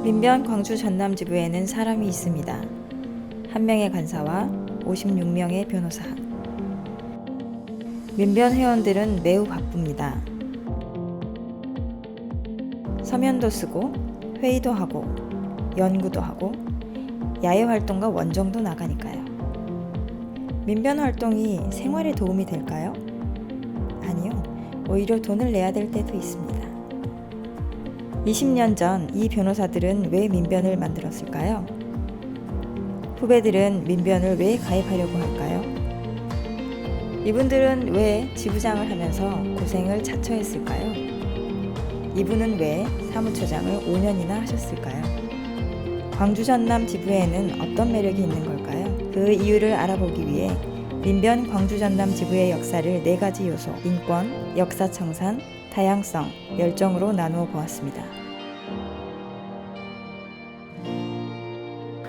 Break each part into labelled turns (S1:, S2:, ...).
S1: 민변 광주 전남지부에는 사람이 있습니다. 1명의 간사와 56명의 변호사. 민변 회원들은 매우 바쁩니다. 서면도 쓰고 회의도 하고 연구도 하고 야외 활동과 원정도 나가니까요. 민변 활동이 생활에 도움이 될까요? 아니요. 오히려 돈을 내야 될 때도 있습니다. 20년 전 이 변호사들은 왜 민변을 만들었을까요? 후배들은 민변을 왜 가입하려고 할까요? 이분들은 왜 지부장을 하면서 고생을 자처했을까요? 이분은 왜 사무처장을 5년이나 하셨을까요? 광주 전남 지부에는 어떤 매력이 있는 걸까요? 그 이유를 알아보기 위해 민변 광주 전남 지부의 역사를 4가지 요소, 인권, 역사 청산, 다양성, 열정으로 나누어 보았습니다.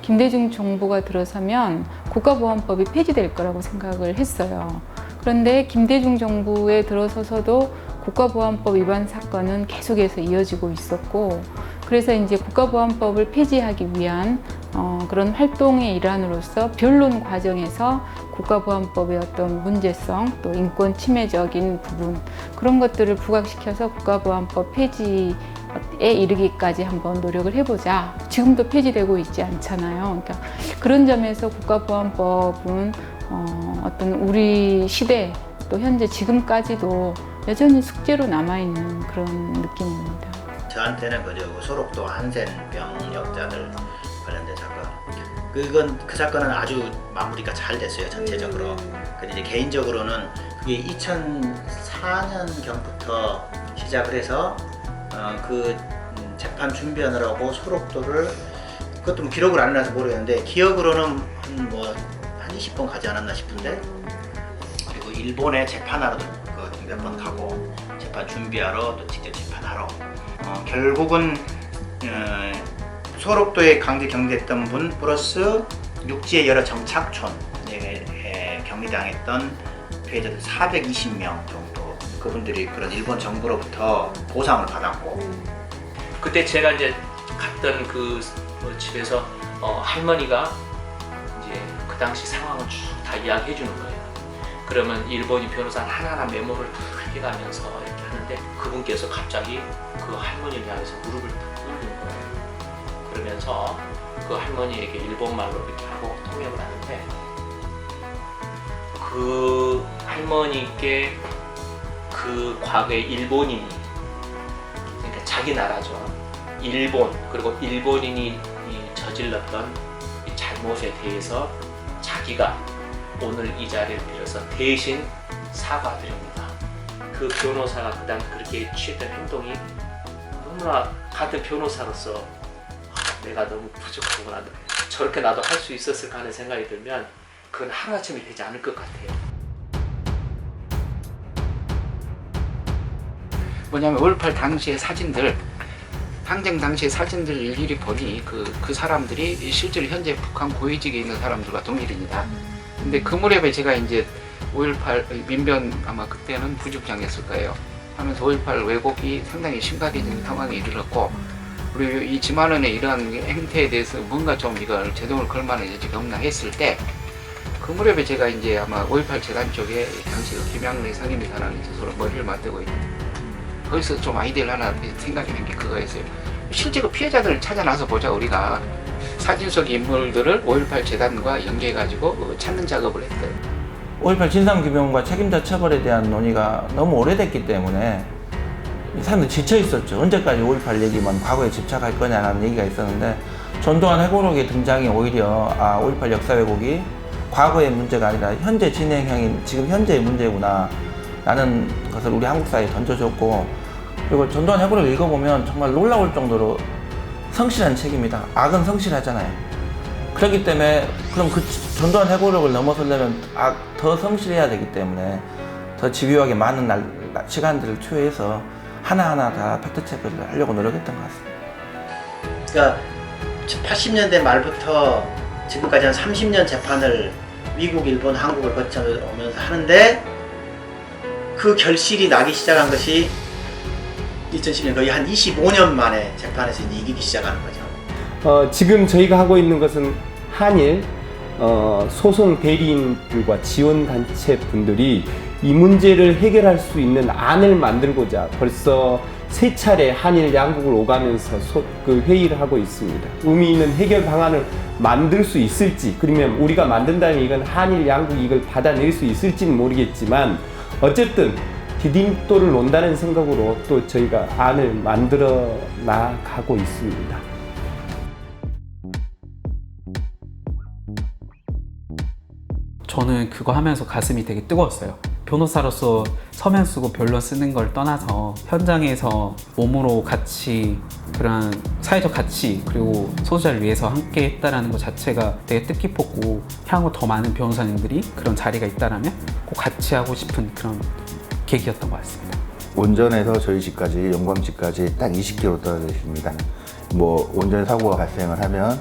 S2: 김대중 정부가 들어서면 국가보안법이 폐지될 거라고 생각을 했어요. 그런데 김대중 정부에 들어서서도 국가보안법 위반 사건은 계속해서 이어지고 있었고, 그래서 이제 국가보안법을 폐지하기 위한 그런 활동의 일환으로서 변론 과정에서 국가보안법의 어떤 문제성, 또 인권 침해적인 부분, 그런 것들을 부각시켜서 국가보안법 폐지에 이르기까지 한번 노력을 해보자. 지금도 폐지되고 있지 않잖아요. 그러니까 그런 점에서 국가보안법은 어떤 우리 시대 또 현재 지금까지도 여전히 숙제로 남아있는 그런 느낌입니다.
S3: 저한테는 소록도 한센 병력자들 관련된 사건, 그 사건은 아주 마무리가 잘 됐어요, 전체적으로. 근데 이제 개인적으로는 그게 2004년경부터 시작을 해서 그 재판 준비하느라고 소록도를, 그것도 뭐 기록을 안 해놔서 모르겠는데 기억으로는 한 20번 가지 않았나 싶은데, 그리고 일본에 재판하러도 몇 번 가고 재판 준비하러 또 직접 재판하러, 결국은 소록도에 강제 격리됐던 분 플러스 육지의 여러 정착촌에 격리당했던 피해자들 420명 정도, 그분들이 그런 일본 정부로부터 보상을 받았고,
S4: 그때 제가 이제 갔던 그 집에서 할머니가 이제 그 당시 상황을 쭉 다 이야기해 주는 거예요. 그러면 일본인 변호사 하나하나 메모를 다 해가면서 이렇게 하는데, 그분께서 갑자기 그 할머니를 향해서 무릎을 딱 꿇는 거예요. 그러면서 그 할머니에게 일본말로 이렇게 하고 통역을 하는데, 그 할머니께 그 과거에 일본인이, 그러니까 자기 나라죠, 일본, 그리고 일본인이 저질렀던 이 잘못에 대해서 자기가 오늘 이 자리를 빌어서 대신 사과드립니다. 그 변호사가 그다음 그렇게 취했던 행동이 너무나 같은 변호사로서 내가 너무 부족하구나, 저렇게 나도 할 수 있었을까 하는 생각이 들면 그건 하루아침에 되지 않을 것 같아요.
S5: 뭐냐면 5.18 당시의 사진들, 항쟁 당시의 사진들 일일이 보니 그 사람들이 실제로 현재 북한 고위직에 있는 사람들과 동일입니다. 근데 그 무렵에 제가 이제 5.18 민변, 아마 그때는 부집장이었을 거예요, 하면서 5.18 왜곡이 상당히 심각해진 상황에 이르렀고, 그리고 이 지만원의 이러한 행태에 대해서 뭔가 좀 이걸 제동을 걸 만한 여지가 없나 했을 때, 그 무렵에 제가 이제 아마 5.18 재단 쪽에 당시 김양래 상임이사라는 서로 머리를 맞대고 있는데, 거기서 좀 아이디어를 하나 생각이 난 게 그거였어요. 실제 그 피해자들을 찾아나서 보자, 우리가 사진 속 인물들을 5.18 재단과 연계해가지고 찾는 작업을 했대요.
S6: 5.18 진상규명과 책임자 처벌에 대한 논의가 너무 오래됐기 때문에 사람들 지쳐 있었죠. 언제까지 5.18 얘기만 과거에 집착할 거냐라는 얘기가 있었는데, 전두환 회고록의 등장이 오히려 5.18 역사 왜곡이 과거의 문제가 아니라 현재 진행형인 지금 현재의 문제구나 라는 것을 우리 한국사회에 던져줬고, 그리고 전두환 회고록을 읽어보면 정말 놀라울 정도로 성실한 책입니다. 악은 성실하잖아요. 그렇기 때문에 그럼 그 전두환 회고록을 넘어서려면 더 성실해야 되기 때문에 더 집요하게 많은 시간들을 투여해서 하나하나 다 팩트체크를 하려고 노력했던 것 같습니다.
S3: 그러니까 80년대 말부터 지금까지 한 30년 재판을 미국, 일본, 한국을 거쳐오면서 하는데, 그 결실이 나기 시작한 것이 2010년, 거의 한 25년 만에 재판에서 이제 이기기 시작하는 거죠.
S7: 지금 저희가 하고 있는 것은 한일 소송 대리인들과 지원단체 분들이 이 문제를 해결할 수 있는 안을 만들고자 벌써 3차례 한일 양국을 오가면서 그 회의를 하고 있습니다. 의미 있는 해결 방안을 만들 수 있을지, 그러면 우리가 만든다면 이건 한일 양국이 이걸 받아낼 수 있을지는 모르겠지만 어쨌든 디딤돌을 놓는다는 생각으로 또 저희가 안을 만들어 나가고 있습니다.
S8: 저는 그거 하면서 가슴이 되게 뜨거웠어요. 변호사로서 서면 쓰고 변론 쓰는 걸 떠나서 현장에서 몸으로 같이 그런 사회적 가치 그리고 소수자를 위해서 함께 했다라는 것 자체가 되게 뜻깊었고, 향후 더 많은 변호사님들이 그런 자리가 있다라면 꼭 같이 하고 싶은 그런 계기였던 것 같습니다.
S9: 원전에서 저희 집까지, 영광집까지 딱 20km 떨어져 있습니다. 뭐 원전 사고가 발생을 하면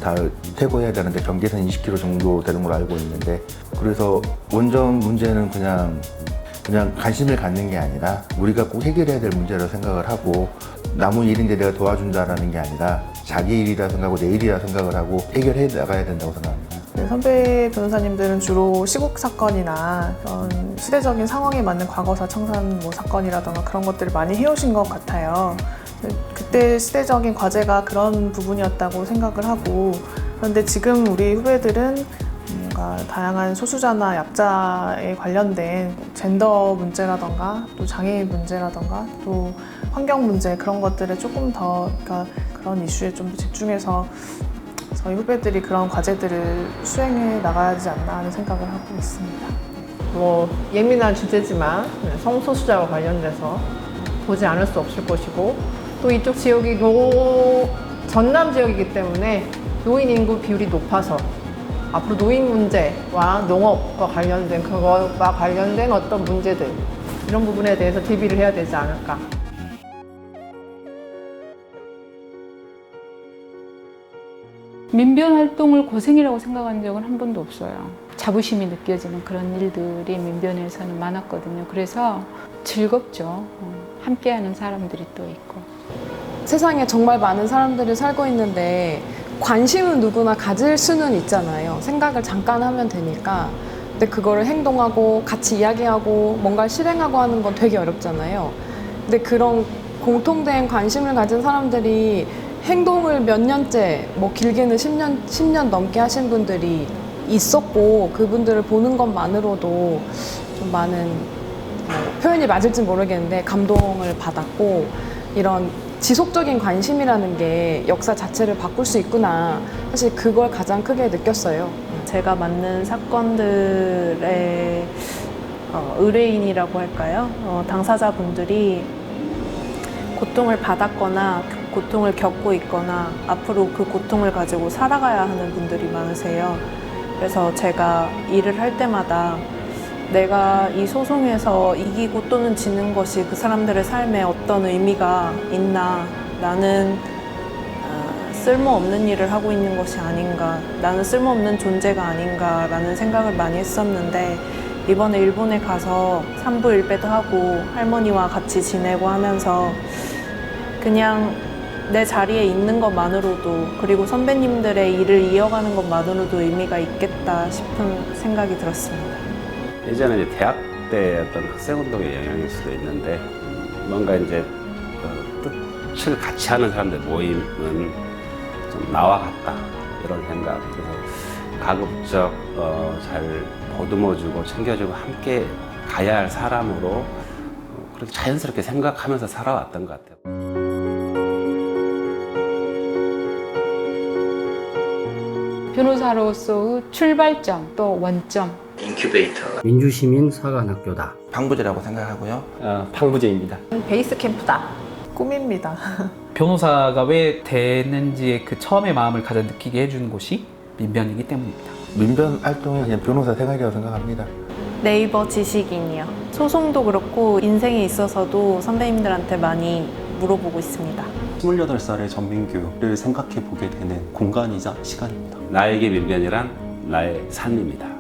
S9: 다 퇴고해야 되는데 경계선 20km 정도 되는 걸로 알고 있는데, 그래서 원전 문제는 그냥 관심을 갖는 게 아니라 우리가 꼭 해결해야 될 문제라고 생각을 하고, 남의 일인데 내가 도와준다라는 게 아니라 자기 일이라 생각하고 내 일이라 생각을 하고 해결해 나가야 된다고 생각합니다.
S10: 네, 선배 변호사님들은 주로 시국 사건이나 그런 시대적인 상황에 맞는 과거사 청산 사건이라던가 그런 것들을 많이 해오신 것 같아요. 그때 시대적인 과제가 그런 부분이었다고 생각을 하고, 그런데 지금 우리 후배들은 뭔가 다양한 소수자나 약자에 관련된 젠더 문제라던가 또 장애인 문제라던가 또 환경 문제, 그런 것들에 조금 더 그런 이슈에 좀 더 집중해서 저희 후배들이 그런 과제들을 수행해 나가야 하지 않나 하는 생각을 하고 있습니다.
S11: 예민한 주제지만 성소수자와 관련돼서 보지 않을 수 없을 것이고, 또 이쪽 지역이 전남 지역이기 때문에 노인 인구 비율이 높아서 앞으로 노인 문제와 농업과 관련된 그것과 관련된 어떤 문제들, 이런 부분에 대해서 대비를 해야 되지 않을까.
S2: 민변 활동을 고생이라고 생각한 적은 한 번도 없어요. 자부심이 느껴지는 그런 일들이 민변에서는 많았거든요. 그래서 즐겁죠. 함께하는 사람들이 또 있고.
S12: 세상에 정말 많은 사람들이 살고 있는데 관심은 누구나 가질 수는 있잖아요. 생각을 잠깐 하면 되니까. 근데 그거를 행동하고 같이 이야기하고 뭔가를 실행하고 하는 건 되게 어렵잖아요. 근데 그런 공통된 관심을 가진 사람들이 행동을 몇 년째, 길게는 10년 넘게 하신 분들이 있었고, 그분들을 보는 것만으로도 좀 많은, 표현이 맞을지 모르겠는데 감동을 받았고, 이런 지속적인 관심이라는 게 역사 자체를 바꿀 수 있구나. 사실 그걸 가장 크게 느꼈어요.
S13: 제가 맡는 사건들의 의뢰인이라고 할까요? 당사자분들이 고통을 받았거나 고통을 겪고 있거나 앞으로 그 고통을 가지고 살아가야 하는 분들이 많으세요. 그래서 제가 일을 할 때마다 내가 이 소송에서 이기고 또는 지는 것이 그 사람들의 삶에 어떤 의미가 있나, 나는 쓸모없는 일을 하고 있는 것이 아닌가, 나는 쓸모없는 존재가 아닌가라는 생각을 많이 했었는데, 이번에 일본에 가서 삼부일배도 하고 할머니와 같이 지내고 하면서 그냥 내 자리에 있는 것만으로도, 그리고 선배님들의 일을 이어가는 것만으로도 의미가 있겠다 싶은 생각이 들었습니다.
S14: 예전에 이제 대학 때 어떤 학생운동의 영향일 수도 있는데, 뭔가 이제 뜻을 같이 하는 사람들 모임은 좀 나와 같다, 이런 생각. 그래서 가급적 잘 보듬어주고 챙겨주고 함께 가야 할 사람으로 그렇게 자연스럽게 생각하면서 살아왔던 것 같아요.
S2: 변호사로서의 출발점, 또 원점.
S3: 인큐베이터.
S15: 민주시민 사관학교다.
S6: 방부제라고 생각하고요.
S7: 방부제입니다.
S11: 베이스 캠프다.
S10: 꿈입니다.
S8: 변호사가 왜 되는지의 그 처음의 마음을 가장 느끼게 해주는 곳이 민변이기 때문입니다.
S9: 민변 활동이 그냥 변호사 생활이라고 생각합니다.
S13: 네이버 지식인이요. 소송도 그렇고 인생에 있어서도 선배님들한테 많이 물어보고 있습니다.
S16: 28살의 전민규를 생각해 보게 되는 공간이자 시간입니다.
S14: 나에게 민변이란 나의 삶입니다.